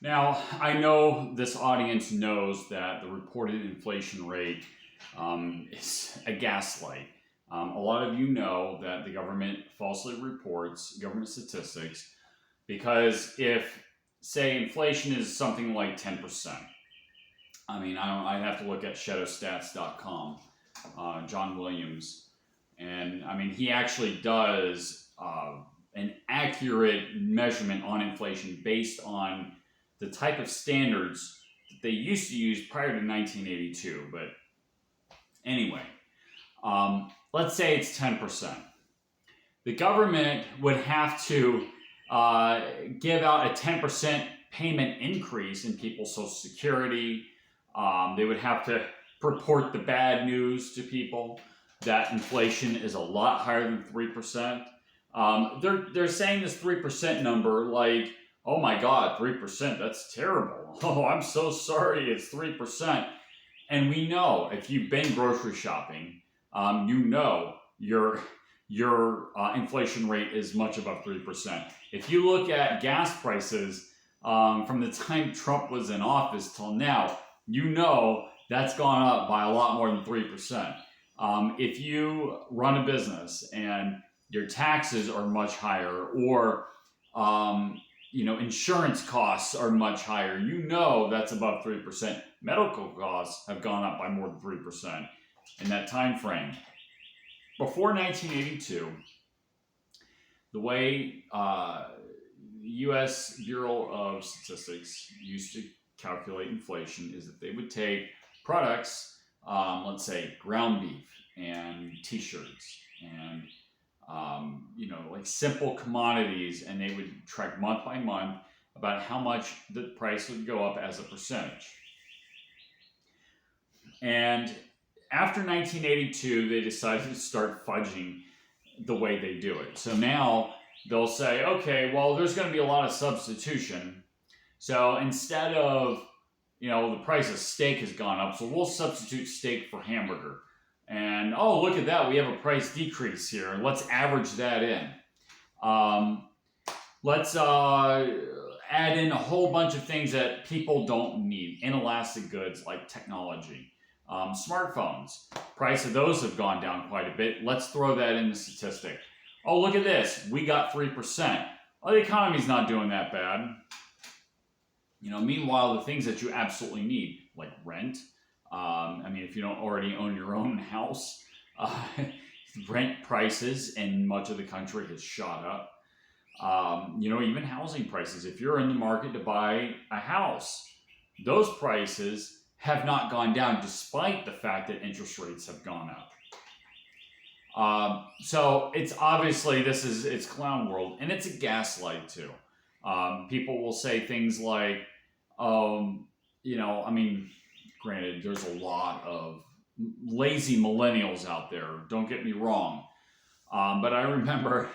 Now, I know this audience knows that the reported inflation rate is a gaslight. A lot of you know that the government falsely reports government statistics because if, say, inflation is something like 10%, I have to look at shadowstats.com, John Williams, and he actually does an accurate measurement on inflation based on the type of standards that they used to use prior to 1982. But anyway, let's say it's 10%. The government would have to give out a 10% payment increase in people's Social Security. They would have to report the bad news to people that inflation is a lot higher than 3%. They're saying this 3% number like, oh my God, 3%, that's terrible. Oh, I'm so sorry, it's 3%. And we know if you've been grocery shopping, you know your inflation rate is much above 3%. If you look at gas prices from the time Trump was in office till now, you know that's gone up by a lot more than 3%. If you run a business and your taxes are much higher, or insurance costs are much higher, you know that's above 3%. Medical costs have gone up by more than 3% in that time frame. Before 1982, the way U.S. Bureau of Statistics used to calculate inflation is that they would take products, let's say ground beef and t-shirts and like simple commodities, and they would track month by month about how much the price would go up as a percentage. And after 1982, they decided to start fudging the way they do it. So now they'll say, okay, well, there's going to be a lot of substitution. So instead of, the price of steak has gone up, so we'll substitute steak for hamburger. And, oh, look at that, we have a price decrease here, and let's average that in. Let's add in a whole bunch of things that people don't need, inelastic goods like technology. Smartphones, price of those have gone down quite a bit. Let's throw that in the statistic. Oh, look at this, we got 3%. Well, the economy's not doing that bad. Meanwhile, the things that you absolutely need, like rent, if you don't already own your own house, rent prices in much of the country has shot up. Even housing prices. If you're in the market to buy a house, those prices have not gone down despite the fact that interest rates have gone up. So it's obviously, it's clown world, and it's a gaslight too. People will say things like, granted, there's a lot of lazy millennials out there, don't get me wrong. But I remember,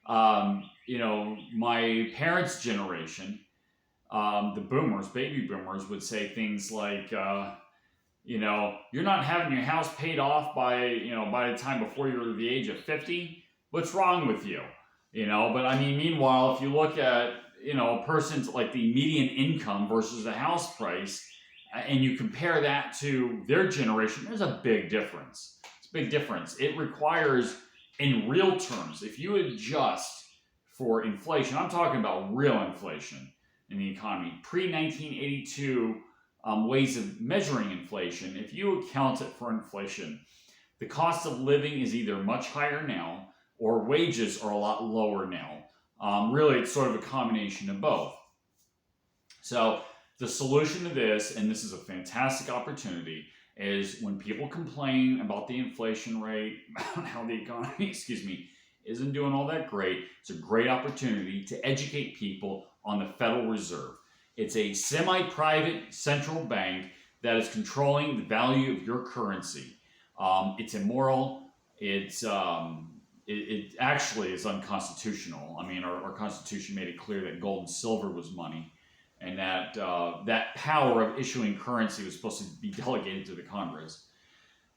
my parents' generation, the boomers, baby boomers, would say things like, you're not having your house paid off by the time before you're the age of 50. What's wrong with you? But meanwhile, if you look at, a person's like the median income versus the house price, and you compare that to their generation, there's a big difference. It's a big difference. It requires, in real terms, if you adjust for inflation, I'm talking about real inflation in the economy, pre-1982 ways of measuring inflation, if you account it for inflation, the cost of living is either much higher now or wages are a lot lower now. Really, it's sort of a combination of both. So the solution to this, and this is a fantastic opportunity, is when people complain about the inflation rate, about how the economy, isn't doing all that great, it's a great opportunity to educate people on the Federal Reserve. It's a semi-private central bank that is controlling the value of your currency. It's immoral. It actually is unconstitutional. Our Constitution made it clear that gold and silver was money, and that that power of issuing currency was supposed to be delegated to the Congress.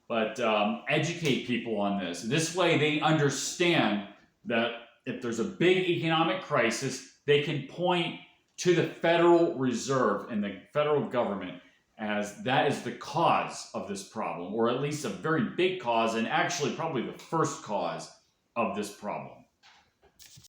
But educate people on this. This way they understand that if there's a big economic crisis, they can point to the Federal Reserve and the federal government as that is the cause of this problem, or at least a very big cause, and actually probably the first cause of this problem.